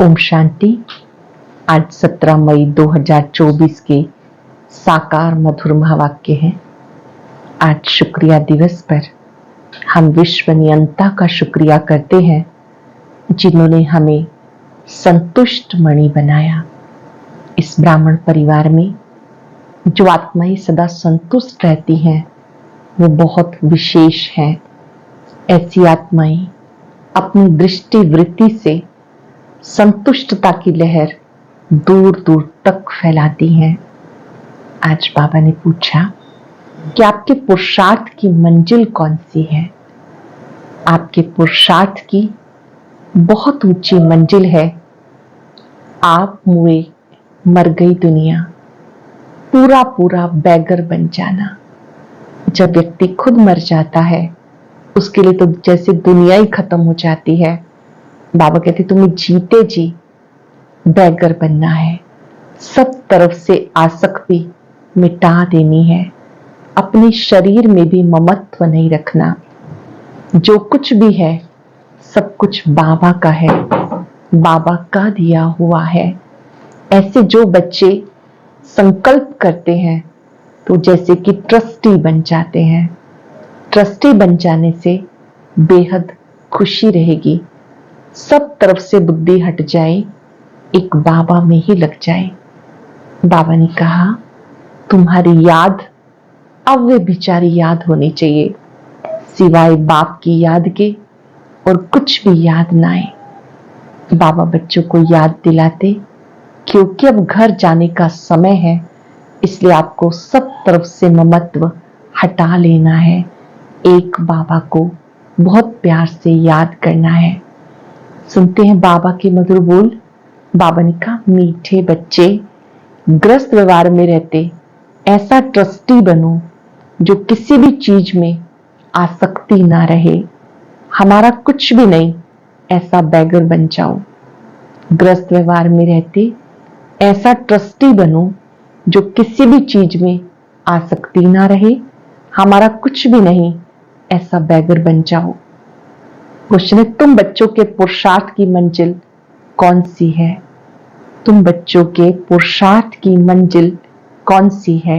ओम शांति। आज 17 मई 2024 के साकार मधुर महावाक्य है। आज शुक्रिया दिवस पर हम विश्व नियंता का शुक्रिया करते हैं जिन्होंने हमें संतुष्ट मणि बनाया। इस ब्राह्मण परिवार में जो आत्माएं सदा संतुष्ट रहती हैं वो बहुत विशेष हैं। ऐसी आत्माएं अपनी दृष्टि वृत्ति से संतुष्टता की लहर दूर दूर तक फैलाती हैं। आज बाबा ने पूछा कि आपके पुरुषार्थ की मंजिल कौन सी है। आपके पुरुषार्थ की बहुत ऊंची मंजिल है। आप मुए मर गई दुनिया, पूरा पूरा बैगर बन जाना। जब व्यक्ति खुद मर जाता है उसके लिए तो जैसे दुनिया ही खत्म हो जाती है। बाबा कहते तुम्हें जीते जी बैगर बनना है, सब तरफ से आसक्ति मिटा देनी है, अपने शरीर में भी ममत्व नहीं रखना। जो कुछ भी है सब कुछ बाबा का है, बाबा का दिया हुआ है। ऐसे जो बच्चे संकल्प करते हैं तो जैसे कि ट्रस्टी बन जाते हैं। ट्रस्टी बन जाने से बेहद खुशी रहेगी। सब तरफ से बुद्धि हट जाए, एक बाबा में ही लग जाए। बाबा ने कहा तुम्हारी याद अव्यभिचारी याद होनी चाहिए, सिवाय बाप की याद के और कुछ भी याद ना आए। बाबा बच्चों को याद दिलाते क्योंकि अब घर जाने का समय है, इसलिए आपको सब तरफ से ममत्व हटा लेना है। एक बाबा को बहुत प्यार से याद करना है। सुनते हैं बाबा के मधुर बोल। बाबा ने कहा मीठे बच्चे ग्रस्त व्यवहार में रहते ऐसा ट्रस्टी बनो जो किसी भी चीज में आसक्ति ना रहे। हमारा कुछ भी नहीं ऐसा बैगर बन जाओ। ग्रस्त व्यवहार में रहते ऐसा ट्रस्टी बनो जो किसी भी चीज में आसक्ति ना रहे। हमारा कुछ भी नहीं ऐसा बैगर बन जाओ। क्वेश्चन है तुम बच्चों के पुरुषार्थ की मंजिल कौन सी है। तुम बच्चों के पुरुषार्थ की मंजिल कौन सी है।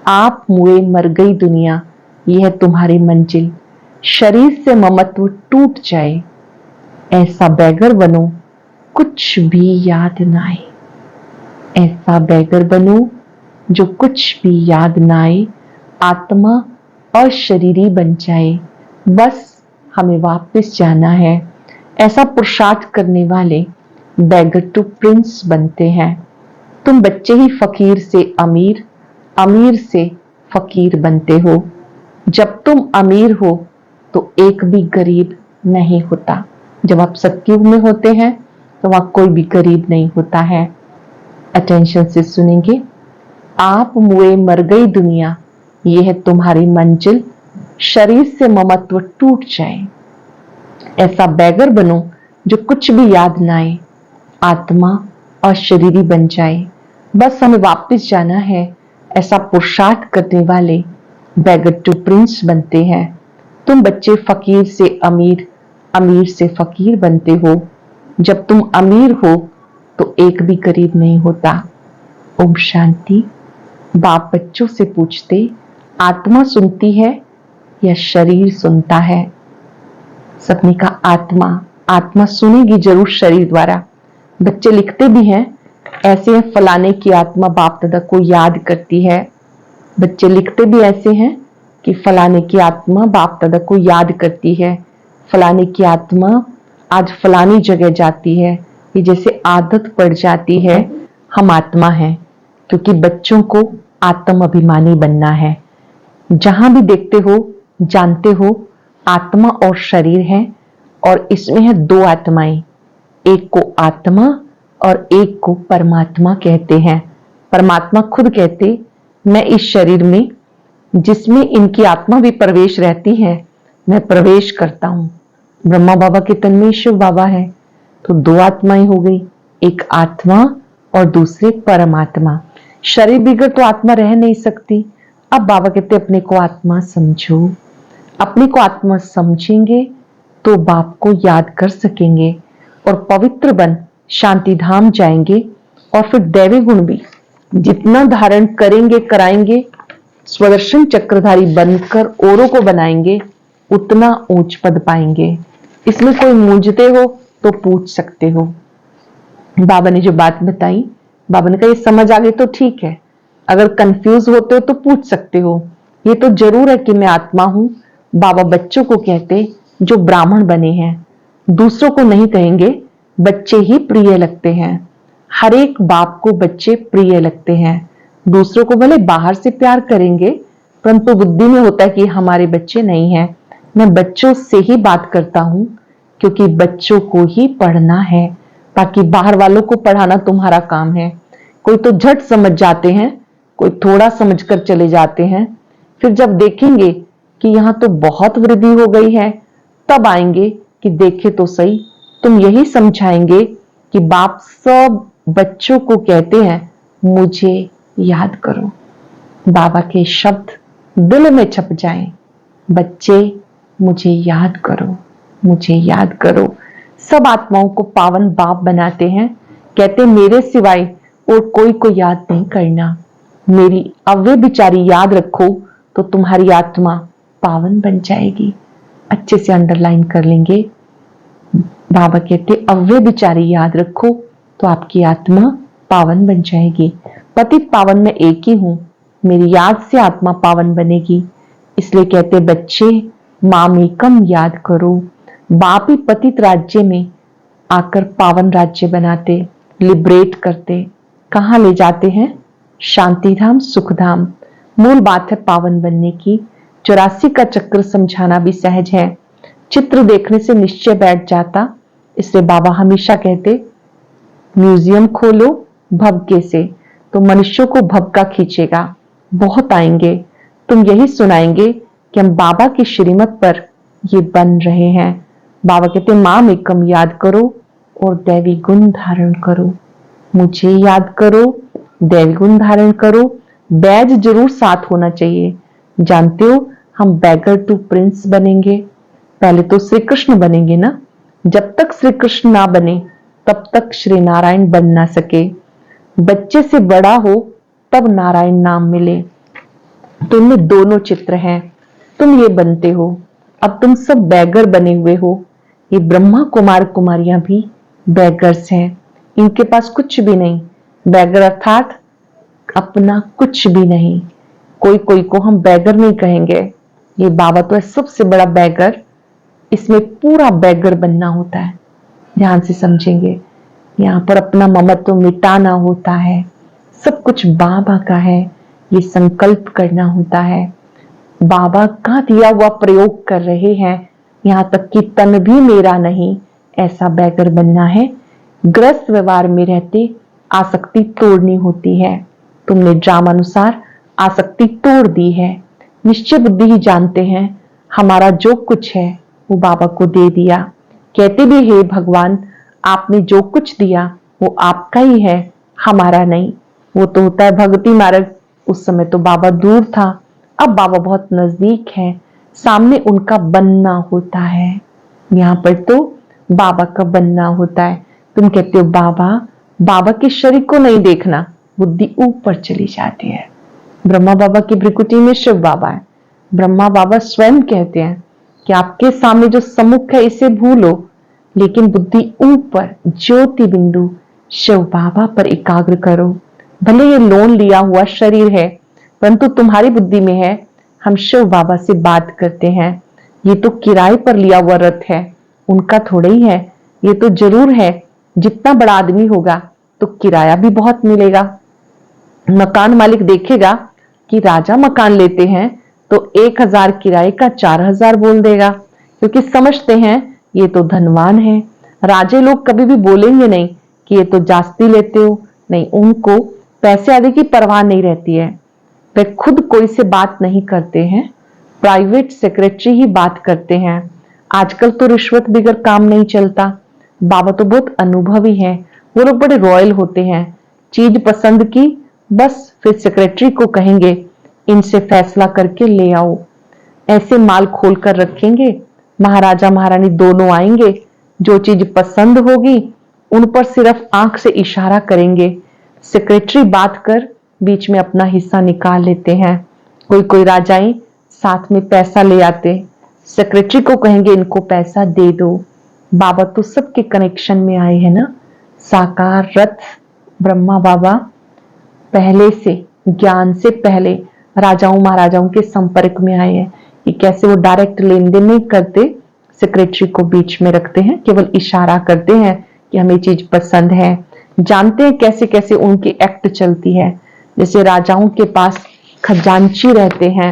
आप मुए मर गई दुनिया, यह है तुम्हारी मंजिल। शरीर से ममत्व टूट जाए, ऐसा बैगर बनो कुछ भी याद ना आए। ऐसा बैगर बनो जो कुछ भी याद ना आए। आत्मा और शरीरी बन जाए, बस हमें वापस जाना है। ऐसा पुरुषार्थ करने वाले बैगर टू प्रिंस बनते हैं। तुम बच्चे ही फकीर से अमीर, अमीर से फकीर बनते हो। जब तुम अमीर हो तो एक भी गरीब नहीं होता। जब आप सतयुग में होते हैं तो वहां कोई भी गरीब नहीं होता है। अटेंशन से सुनेंगे। आप मुए मर गई दुनिया, यह है तुम्हारी मंजिल। शरीर से ममत्व टूट जाए, ऐसा बैगर बनो जो कुछ भी याद ना आए। आत्मा और शरीरी बन जाए, बस हमें वापस जाना है। ऐसा पुरुषार्थ करने वाले बैगर टू प्रिंस बनते हैं। तुम बच्चे फकीर से अमीर, अमीर से फकीर बनते हो। जब तुम अमीर हो तो एक भी गरीब नहीं होता। ओम शांति। बाप बच्चों से पूछते आत्मा सुनती है या शरीर सुनता है। सबने कहा आत्मा। आत्मा सुनेगी जरूर शरीर द्वारा। बच्चे लिखते भी हैं ऐसे हैं फलाने की आत्मा बाप दादा को याद करती है। बच्चे लिखते भी ऐसे हैं कि फलाने की आत्मा बाप दादा को याद करती है। फलाने की आत्मा आज फलानी जगह जाती है। ये जैसे आदत पड़ जाती है। हम आत्मा हैं क्योंकि बच्चों को आत्म अभिमानी बनना है। जहां भी देखते हो जानते हो आत्मा और शरीर है, और इसमें है दो आत्माएं। एक को आत्मा और एक को परमात्मा कहते हैं। परमात्मा खुद कहते मैं इस शरीर में जिसमें इनकी आत्मा भी प्रवेश रहती है मैं प्रवेश करता हूं। ब्रह्मा बाबा के तन में शिव बाबा है तो दो आत्माएं हो गई, एक आत्मा और दूसरे परमात्मा। शरीर बिगड़ तो आत्मा रह नहीं सकती। अब बाबा कहते अपने को आत्मा समझो। अपने को आत्मा समझेंगे तो बाप को याद कर सकेंगे और पवित्र बन शांति धाम जाएंगे और फिर दैवी गुण भी जितना धारण करेंगे कराएंगे, स्वदर्शन चक्रधारी बनकर औरों को बनाएंगे, उतना ऊंच पद पाएंगे। इसमें कोई मूंझते हो तो पूछ सकते हो। बाबा ने जो बात बताई, बाबा ने कहा ये समझ आ गई तो ठीक है, अगर कंफ्यूज होते हो तो पूछ सकते हो। ये तो जरूर है कि मैं आत्मा हूं। बाबा बच्चों को कहते जो ब्राह्मण बने हैं, दूसरों को नहीं कहेंगे, बच्चे ही प्रिय लगते हैं। हर एक बाप को बच्चे प्रिय लगते हैं। दूसरों को भले बाहर से प्यार करेंगे, परंतु बुद्धि में होता है कि हमारे बच्चे नहीं हैं। मैं बच्चों से ही बात करता हूं, क्योंकि बच्चों को ही पढ़ना है, बाकी बाहर वालों को पढ़ाना तुम्हारा काम है। कोई तो झट समझ जाते हैं, कोई थोड़ा समझकर चले जाते हैं। फिर जब देखेंगे कि यहां तो बहुत वृद्धि हो गई है, तब आएंगे कि देखे तो सही। तुम यही समझाएंगे कि बाप सब बच्चों को कहते हैं मुझे याद करो। बाबा के शब्द दिल में छप जाएं, बच्चे मुझे याद करो, मुझे याद करो। सब आत्माओं को पावन बाप बनाते हैं, कहते मेरे सिवाय और कोई को याद नहीं करना। मेरी अव्यभिचारी याद रखो तो तुम्हारी आत्मा पावन बन जाएगी। अच्छे से अंडरलाइन कर लेंगे। बाबा कहते अव्यभिचारी याद रखो तो आपकी आत्मा पावन बन जाएगी। पतित पावन में एक ही हूं, मेरी याद से आत्मा पावन बनेगी। इसलिए कहते बच्चे मामेकम याद करो। बाप ही पतित राज्य में आकर पावन राज्य बनाते, लिबरेट करते। कहां ले जाते हैं? शांति धाम, सुख धाम। मूल बात है पावन बनने की। 84 का चक्र समझाना भी सहज है, चित्र देखने से निश्चय बैठ जाता। इसलिए बाबा हमेशा कहते म्यूजियम खोलो भवके से, तो मनुष्यों को भवका खींचेगा। बहुत आएंगे, तुम यही सुनाएंगे कि हम बाबा की श्रीमत पर ये बन रहे हैं। बाबा कहते माम एकम याद करो और दैवी गुण धारण करो। मुझे याद करो, दैवी गुण धारण करो। बैज जरूर साथ होना चाहिए। जानते हो हम बैगर टू प्रिंस बनेंगे, पहले तो श्री कृष्ण बनेंगे ना। जब तक श्री कृष्ण ना बने तब तक श्री नारायण बन ना सके। बच्चे से बड़ा हो तब नारायण नाम मिले। तुमने दोनों चित्र हैं, तुम ये बनते हो। अब तुम सब बैगर बने हुए हो। ये ब्रह्मा कुमार कुमारियां भी बैगर्स हैं, इनके पास कुछ भी नहीं। बैगर अर्थात अपना कुछ भी नहीं। कोई कोई को हम बैगर नहीं कहेंगे, ये बाबा तो है सबसे बड़ा बैगर। इसमें पूरा बैगर बनना होता है, ध्यान से समझेंगे। यहाँ पर अपना ममत्व मिटाना होता है, सब कुछ बाबा का है, ये संकल्प करना होता है। बाबा का दिया हुआ प्रयोग कर रहे हैं, यहाँ तक कि तन भी मेरा नहीं, ऐसा बैगर बनना है। ग्रस्त व्यवहार में रहते आसक्ति तोड़नी होती है। तुमने ड्रामा अनुसार आसक्ति तोड़ दी है। निश्चय बुद्धि ही जानते हैं हमारा जो कुछ है वो बाबा को दे दिया। कहते भी हे भगवान आपने जो कुछ दिया वो आपका ही है, हमारा नहीं। वो तो होता है भक्ति मार्ग। उस समय तो बाबा दूर था, अब बाबा बहुत नजदीक है, सामने उनका बनना होता है। यहाँ पर तो बाबा का बनना होता है। तुम कहते हो बाबा, बाबा के शरीर को नहीं देखना, बुद्धि ऊपर चली जाती है। ब्रह्मा बाबा की भ्रिकुटी में शिव बाबा है। ब्रह्मा बाबा स्वयं कहते हैं कि आपके सामने जो सम्मुख है इसे भूलो, लेकिन बुद्धि ऊपर ज्योति बिंदु शिव बाबा पर एकाग्र करो। भले ये लोन लिया हुआ शरीर है, परंतु तुम्हारी बुद्धि में है हम शिव बाबा से बात करते हैं। ये तो किराए पर लिया हुआ रथ है, उनका थोड़ा ही है। ये तो जरूर है जितना बड़ा आदमी होगा तो किराया भी बहुत मिलेगा। मकान मालिक देखेगा कि राजा मकान लेते हैं तो 1000 किराए का 4000 बोल देगा, क्योंकि समझते हैं ये तो धनवान है। राजे लोग कभी भी बोलेंगे नहीं कि ये तो जास्ती लेते हो, नहीं, उनको पैसे आदि की परवाह नहीं रहती है। वे खुद कोई से बात नहीं करते हैं, प्राइवेट सेक्रेटरी ही बात करते हैं। आजकल तो रिश्वत बगैर काम नहीं चलता। बाबा तो बहुत अनुभवी है, वो लोग बड़े रॉयल होते हैं। चीज पसंद की बस फिर सेक्रेटरी को कहेंगे इनसे फैसला करके ले आओ। ऐसे माल खोल कर रखेंगे, महाराजा महारानी दोनों आएंगे, जो चीज पसंद होगी उन पर सिर्फ आंख से इशारा करेंगे। सेक्रेटरी बात कर बीच में अपना हिस्सा निकाल लेते हैं। कोई कोई राजाएं साथ में पैसा ले आते, सेक्रेटरी को कहेंगे इनको पैसा दे दो। बाबा तो सबके कनेक्शन में आए हैं ना। साकार रथ ब्रह्मा बाबा पहले से, ज्ञान से पहले राजाओं महाराजाओं के संपर्क में आए हैं कि कैसे वो डायरेक्ट लेन देन नहीं करते, सेक्रेटरी को बीच में रखते हैं, केवल इशारा करते हैं कि हमें चीज पसंद है। जानते हैं कैसे कैसे उनकी एक्ट चलती है। जैसे राजाओं के पास खजांची रहते हैं,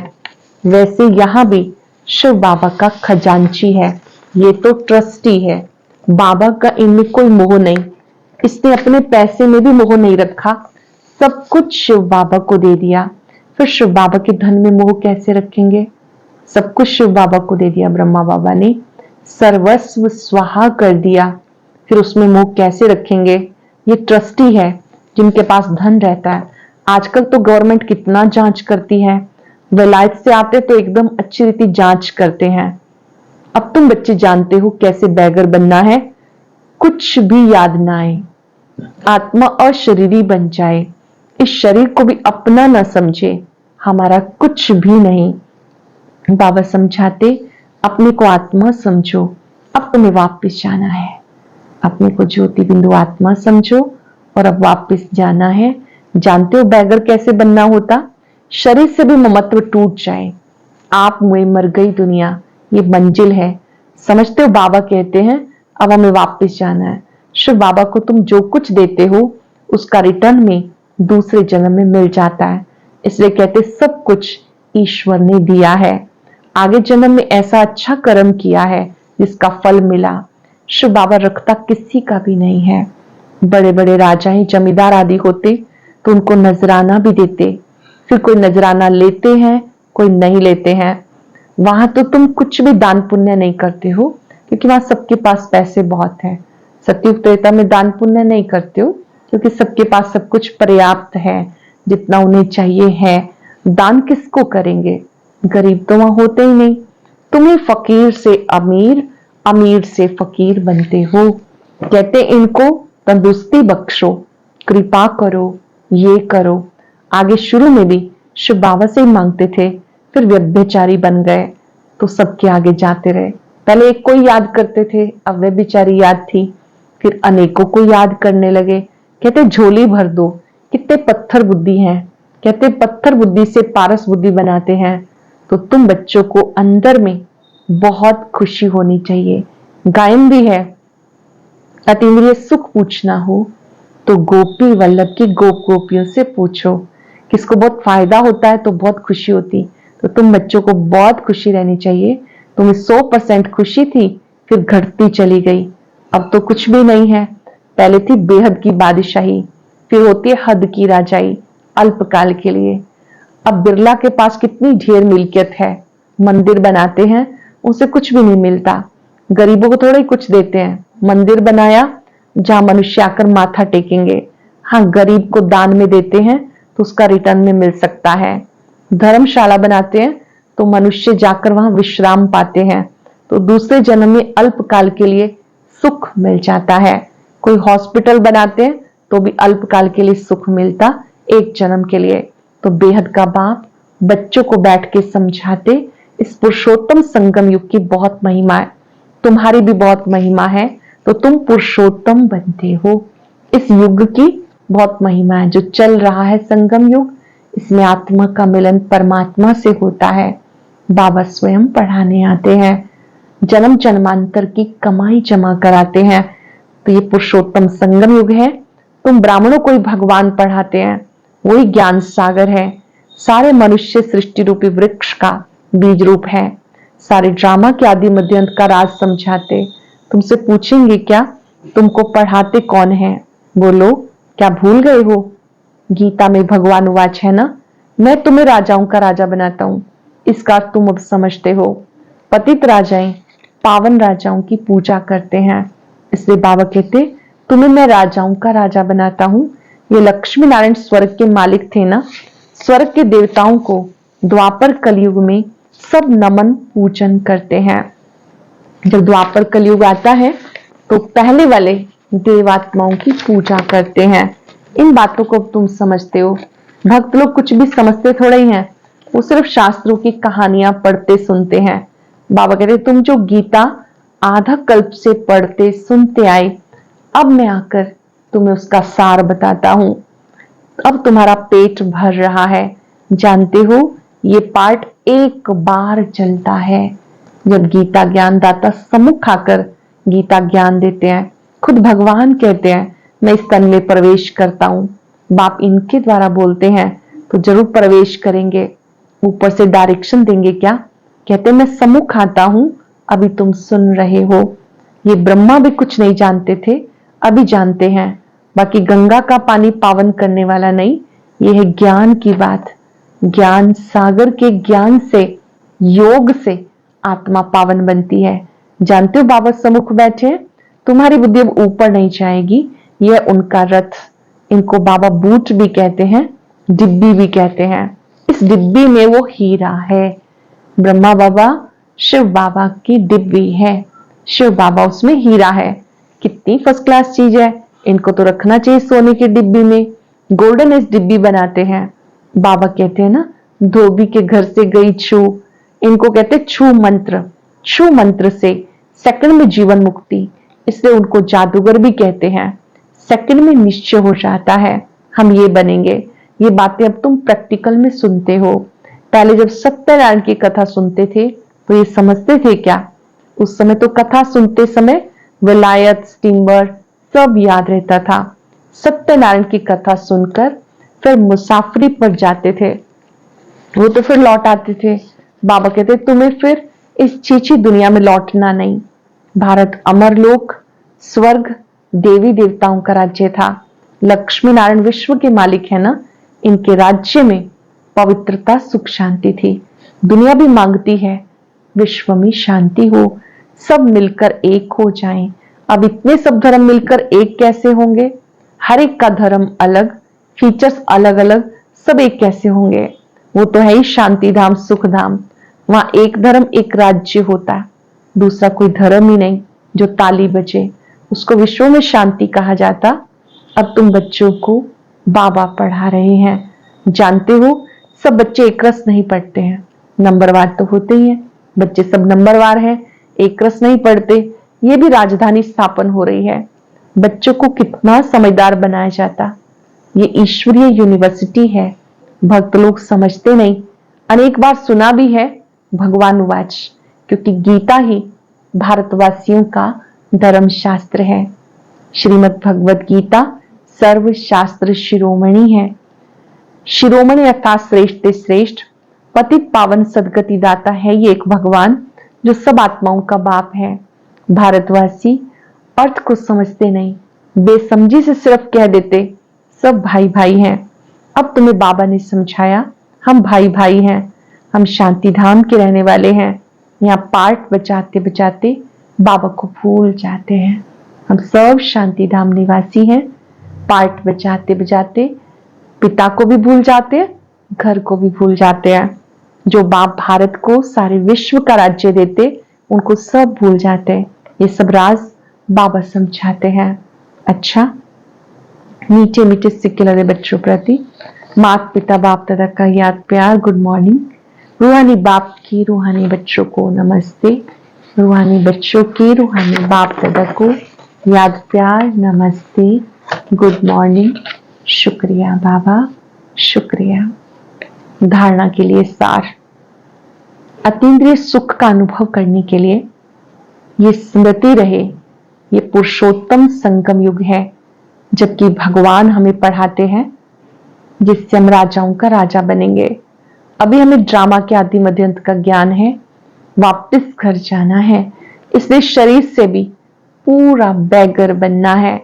वैसे यहाँ भी शिव बाबा का खजांची है। ये तो ट्रस्टी है। बाबा का इनमें कोई मोह नहीं, इसने अपने पैसे में भी मोह नहीं रखा, सब कुछ शिव बाबा को दे दिया। फिर शिव बाबा के धन में मोह कैसे रखेंगे? सब कुछ शिव बाबा को दे दिया ब्रह्मा बाबा ने, सर्वस्व स्वाहा कर दिया, फिर उसमें मोह कैसे रखेंगे? ये ट्रस्टी है जिनके पास धन रहता है। आजकल तो गवर्नमेंट कितना जांच करती है, विलायत से आते तो एकदम अच्छी रीति जांच करते हैं। अब तुम बच्चे जानते हो कैसे बैगर बनना है। कुछ भी याद ना आए, आत्मा अशरीरी बन जाए, इस शरीर को भी अपना न समझे, हमारा कुछ भी नहीं। बाबा समझाते अपने को आत्मा समझो, अब तुम्हें वापस जाना है। अपने को ज्योति बिंदु आत्मा समझो और अब वापस जाना है। जानते हो बैगर कैसे बनना होता? शरीर से भी ममत्व टूट जाए, आप मुझे मर गई दुनिया, ये मंजिल है। समझते हो? बाबा कहते हैं अब हमें वापस जाना है। शिव बाबा को तुम जो कुछ देते हो उसका रिटर्न में दूसरे जन्म में मिल जाता है। इसलिए कहते सब कुछ ईश्वर ने दिया है। आगे जन्म में ऐसा अच्छा कर्म किया है जिसका फल मिला। शिव बाबा रखता किसी का भी नहीं है। बड़े बड़े राजाएं जमींदार आदि होते तो उनको नजराना भी देते, फिर कोई नजराना लेते हैं कोई नहीं लेते हैं। वहां तो तुम कुछ भी दान पुण्य नहीं करते हो क्योंकि वहां सबके पास पैसे बहुत है। सतयुग त्रेता में दान पुण्य नहीं करते हो क्योंकि सबके पास सब कुछ पर्याप्त है, जितना उन्हें चाहिए है। दान किसको करेंगे? गरीब तो वहां होते ही नहीं। तुम्हें फकीर से अमीर, अमीर से फकीर बनते हो। कहते इनको तंदुरुस्ती बख्शो, कृपा करो, ये करो। आगे शुरू में भी शिव बाबा से ही मांगते थे, फिर व्यभिचारी बन गए तो सबके आगे जाते रहे। पहले एक को ही याद करते थे, अब व्यभिचारी याद थी, फिर अनेकों को याद करने लगे। कहते झोली भर दो, कितने पत्थर बुद्धि हैं। कहते पत्थर बुद्धि से पारस बुद्धि बनाते हैं। तो तुम बच्चों को अंदर में बहुत खुशी होनी चाहिए। गायन भी है, अतीन्द्रिय सुख पूछना हो तो गोपी वल्लभ की गोप गोपियों से पूछो। किसको बहुत फायदा होता है तो बहुत खुशी होती, तो तुम बच्चों को बहुत खुशी रहनी चाहिए। तुम्हें 100% खुशी थी, फिर घटती चली गई, अब तो कुछ भी नहीं है। पहले थी बेहद की बादशाही, फिर होती है हद की राजाई, अल्पकाल के लिए। अब बिरला के पास कितनी ढेर मिल्कियत है, मंदिर बनाते हैं उसे कुछ भी नहीं मिलता, गरीबों को थोड़ा ही कुछ देते हैं। मंदिर बनाया जहां मनुष्य आकर माथा टेकेंगे, हाँ गरीब को दान में देते हैं तो उसका रिटर्न में मिल सकता है। धर्मशाला बनाते हैं तो मनुष्य जाकर वहां विश्राम पाते हैं, तो दूसरे जन्म में अल्पकाल के लिए सुख मिल जाता है। कोई हॉस्पिटल बनाते हैं तो भी अल्पकाल के लिए सुख मिलता, एक जन्म के लिए। तो बेहद का बाप बच्चों को बैठ के समझाते इस पुरुषोत्तम संगम युग की बहुत महिमा है, तुम्हारी भी बहुत महिमा है, तो तुम पुरुषोत्तम बनते हो। इस युग की बहुत महिमा है जो चल रहा है संगम युग, इसमें आत्मा का मिलन परमात्मा से होता है। बाबा स्वयं पढ़ाने आते हैं, जन्म जन्मांतर की कमाई जमा कराते हैं। तो ये पुरुषोत्तम संगम युग है। तुम ब्राह्मणों को ही भगवान पढ़ाते हैं, वही ज्ञान सागर है। सारे मनुष्य सृष्टि रूपी वृक्ष का बीज रूप है। सारे ड्रामा के आदि मध्य अंत का राज समझाते। तुमसे पूछेंगे क्या, तुमको पढ़ाते कौन है? बोलो, क्या भूल गए हो? गीता में भगवान वाच है ना, मैं तुम्हें राजाओं का राजा बनाता हूं। इसका तुम अब समझते हो। पतित राजाएं पावन राजाओं की पूजा करते हैं, इसलिए बाबा कहते तुम्हें मैं राजाओं का राजा बनाता हूं। ये लक्ष्मी नारायण स्वर्ग के मालिक थे ना, स्वर्ग के देवताओं को द्वापर कलयुग में सब नमन पूजन करते हैं। जब द्वापर कलयुग आता है तो पहले वाले देवात्माओं की पूजा करते हैं। इन बातों को तुम समझते हो। भक्त लोग कुछ भी समझते थोड़े ही हैं, वो सिर्फ शास्त्रों की कहानियां पढ़ते सुनते हैं। बाबा कहते तुम जो गीता आधा कल्प से पढ़ते सुनते आए, अब मैं आकर तुम्हें उसका सार बताता हूं। अब तुम्हारा पेट भर रहा है। जानते हो ये पाठ एक बार चलता है। जब गीता ज्ञान दाता सम्मुख आकर गीता ज्ञान देते हैं, खुद भगवान कहते हैं मैं इस तन में प्रवेश करता हूं। बाप इनके द्वारा बोलते हैं तो जरूर प्रवेश करेंगे। ऊपर से डायरेक्शन देंगे क्या? कहते मैं सम्मुख आता हूं, अभी तुम सुन रहे हो। ये ब्रह्मा भी कुछ नहीं जानते थे, अभी जानते हैं। बाकी गंगा का पानी पावन करने वाला नहीं, ये है ज्ञान की बात। ज्ञान सागर के ज्ञान से, योग से आत्मा पावन बनती है। जानते हो बाबा सम्मुख बैठे हैं, तुम्हारी बुद्धि अब ऊपर नहीं जाएगी। यह उनका रथ। इनको बाबा बूट भी कहते हैं, डिब्बी भी कहते हैं। इस डिब्बी में वो हीरा है। ब्रह्मा बाबा शिव बाबा की डिब्बी है, शिव बाबा उसमें हीरा है। कितनी फर्स्ट क्लास चीज है। इनको तो रखना चाहिए सोने की डिब्बी में। गोल्डन इस डिब्बी बनाते हैं। बाबा कहते हैं ना, धोबी के घर से गई छू। इनको कहते हैं छू मंत्र। छू मंत्र से सेकंड में जीवन मुक्ति, इसलिए उनको जादूगर भी कहते हैं। सेकंड में निश्चय हो जाता है हम ये बनेंगे। ये बातें अब तुम प्रैक्टिकल में सुनते हो। पहले जब सत्यनारायण की कथा सुनते थे तो ये समझते थे क्या? उस समय तो कथा सुनते समय विलायत, स्टीमर सब याद रहता था। सत्यनारायण की कथा सुनकर फिर मुसाफरी पर जाते थे, वो तो फिर लौट आते थे। बाबा कहते तुम्हें फिर इस चीची दुनिया में लौटना नहीं। भारत अमर लोक, स्वर्ग देवी देवताओं का राज्य था। लक्ष्मी नारायण विश्व के मालिक है ना, इनके राज्य में पवित्रता, सुख, शांति थी। दुनिया भी मांगती है विश्व में शांति हो, सब मिलकर एक हो जाएं। अब इतने सब धर्म मिलकर एक कैसे होंगे? हर एक का धर्म अलग, फीचर्स अलग अलग, सब एक कैसे होंगे? वो तो है ही शांति धाम, सुख धाम। वहां एक धर्म एक राज्य होता है, दूसरा कोई धर्म ही नहीं। जो ताली बजे उसको विश्व में शांति कहा जाता। अब तुम बच्चों को बाबा पढ़ा रहे हैं। जानते हो सब बच्चे एक रस नहीं पढ़ते हैं, नंबरवार तो होते ही हैं। बच्चे सब नंबरवार हैं, एक रस नहीं पढ़ते। ये भी राजधानी स्थापन हो रही है। बच्चों को कितना समझदार बनाया जाता। ये ईश्वरीय यूनिवर्सिटी है। भक्त लोग समझते नहीं। अनेक बार सुना भी है भगवान उवाच, क्योंकि गीता ही भारतवासियों का धर्म शास्त्र है। श्रीमद् भगवत गीता सर्व शास्त्र शिरोमणि है। शिरोमणि अर्थात श्रेष्ठ से श्रेष्ठ, पतित पावन सदगति दाता है ये एक भगवान, जो सब आत्माओं का बाप है। भारतवासी अर्थ को समझते नहीं, बेसमझी से सिर्फ कह देते सब भाई भाई हैं। अब तुम्हें बाबा ने समझाया हम भाई भाई हैं, हम शांति धाम के रहने वाले हैं। यहाँ पाठ बजाते बजाते बाबा को भूल जाते हैं। हम सब शांति धाम निवासी हैं। पाठ बजाते बजाते पिता को भी भूल जाते हैं, घर को भी भूल जाते हैं। जो बाप भारत को सारे विश्व का राज्य देते, उनको सब भूल जाते हैं। ये सब राज बाबा समझाते हैं। अच्छा, मीठे मीठे सिक्के लगे बच्चों प्रति माता पिता बाप दादा का याद प्यार गुड मॉर्निंग। रूहानी बाप की रूहानी बच्चों को नमस्ते। रूहानी बच्चों के रूहानी बाप दादा को याद प्यार नमस्ते, गुड मॉर्निंग। शुक्रिया बाबा, शुक्रिया। धारणा के लिए सार। अतीन्द्रिय सुख का अनुभव करने के लिए ये स्मृति रहे, ये पुरुषोत्तम संगम युग है, जबकि भगवान हमें पढ़ाते हैं जिससे हम राजाओं का राजा बनेंगे। अभी हमें ड्रामा के आदि मध्यंत का ज्ञान है, वापस घर जाना है, इसलिए शरीर से भी पूरा बैगर बनना है।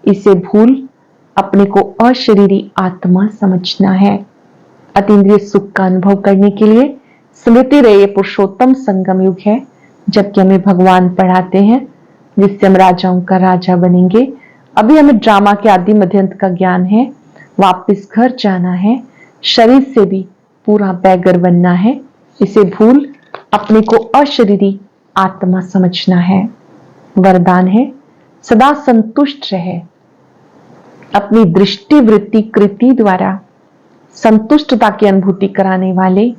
इसे भूल अपने को अशरीरी आत्मा समझना है। अतीन्द्रिय सुख का अनुभव करने के लिए स्मृति रहे, ये पुरुषोत्तम संगम युग है, जबकि हमें भगवान पढ़ाते हैं जिससे हम राजाओं का राजा बनेंगे। अभी हमें ड्रामा के आदि मध्यंत का ज्ञान है, वापस घर जाना है, शरीर से भी पूरा बैगर बनना है। इसे भूल अपने को अशरीरी आत्मा समझना है। वरदान है सदा संतुष्ट रहे, अपनी दृष्टि वृत्ति कृति द्वारा संतुष्टता की अनुभूति कराने वाले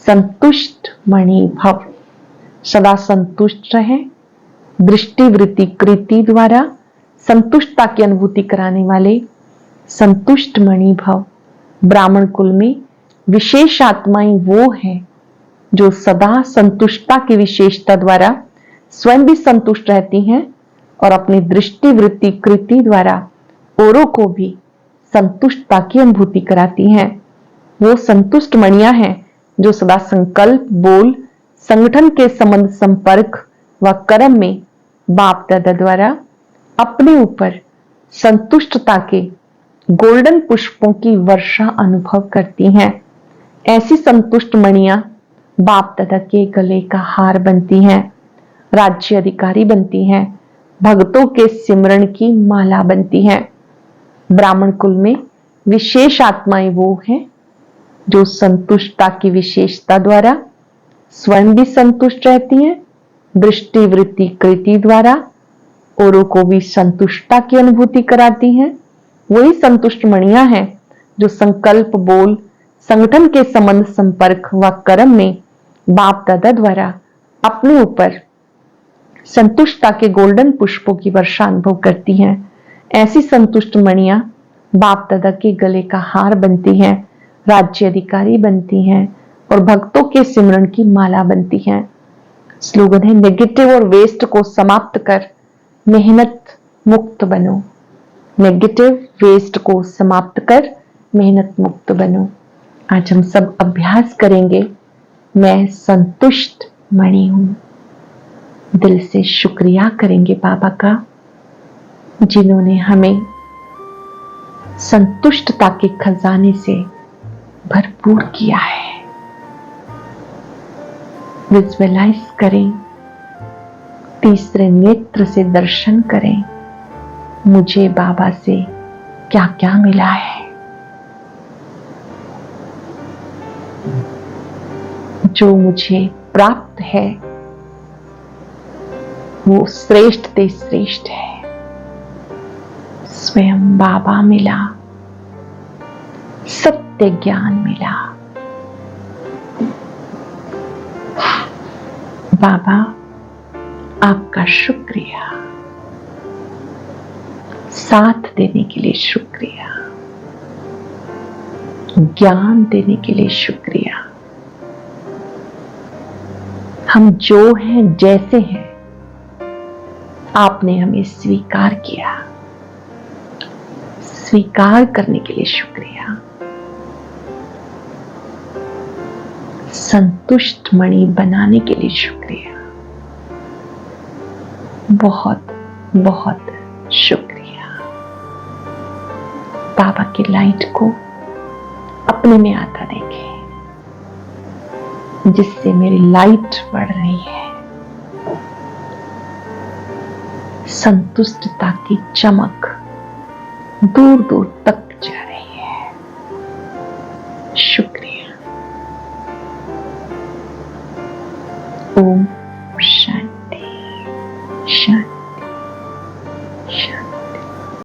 संतुष्ट मणि भव। सदा संतुष्ट रहे, दृष्टि वृत्ति कृति द्वारा संतुष्टता की अनुभूति कराने वाले संतुष्ट मणि भव। ब्राह्मण कुल में विशेष आत्माएं वो हैं जो सदा संतुष्टता की विशेषता द्वारा स्वयं भी संतुष्ट रहती हैं और अपनी दृष्टि वृत्ति कृति द्वारा औरों को भी संतुष्टता की अनुभूति कराती हैं। वो संतुष्ट मणियां हैं जो सदा संकल्प, बोल, संगठन के संबंध, संपर्क व कर्म में बाप दादा द्वारा अपने ऊपर संतुष्टता के गोल्डन पुष्पों की वर्षा अनुभव करती हैं। ऐसी संतुष्ट मणियां बाप दादा के गले का हार बनती हैं, राज्य अधिकारी बनती हैं, भक्तों के सिमरण की माला बनती हैं। ब्राह्मण कुल में विशेष आत्माएं वो हैं जो संतुष्टता की विशेषता द्वारा स्वयं भी संतुष्ट रहती हैं, दृष्टि वृत्ति कृति द्वारा औरों को भी संतुष्टता की अनुभूति कराती हैं। वही संतुष्ट मणियां हैं जो संकल्प, बोल, संगठन के संबंध, संपर्क व कर्म में बाप दादा द्वारा अपने ऊपर संतुष्टता के गोल्डन पुष्पों की वर्षा अनुभव करती हैं। ऐसी संतुष्ट मणियां बाप दादा के गले का हार बनती हैं, राज्य अधिकारी बनती हैं और भक्तों के सिमरन की माला बनती हैं। स्लोगन है, नेगेटिव और वेस्ट को समाप्त कर मेहनत मुक्त बनो। नेगेटिव वेस्ट को समाप्त कर मेहनत मुक्त बनो। आज हम सब अभ्यास करेंगे, मैं संतुष्ट मणि हूं। दिल से शुक्रिया करेंगे बाबा का, जिन्होंने हमें संतुष्टता के खजाने से भरपूर किया है। विजुअलाइज करें, तीसरे नेत्र से दर्शन करें, मुझे बाबा से क्या क्या मिला है। जो मुझे प्राप्त है वो श्रेष्ठ ते श्रेष्ठ है। स्वयं बाबा मिला, सत्य ज्ञान मिला। बाबा आपका शुक्रिया, साथ देने के लिए शुक्रिया, ज्ञान देने के लिए शुक्रिया। हम जो हैं, जैसे हैं, आपने हमें स्वीकार किया। स्वीकार करने के लिए शुक्रिया। संतुष्ट मणि बनाने के लिए शुक्रिया। बहुत बहुत शुक्रिया। बाबा की लाइट को अपने में आता देखें, जिससे मेरी लाइट बढ़ रही है। संतुष्टता की चमक दूर दूर तक जा रही है। शुक्रिया। ओम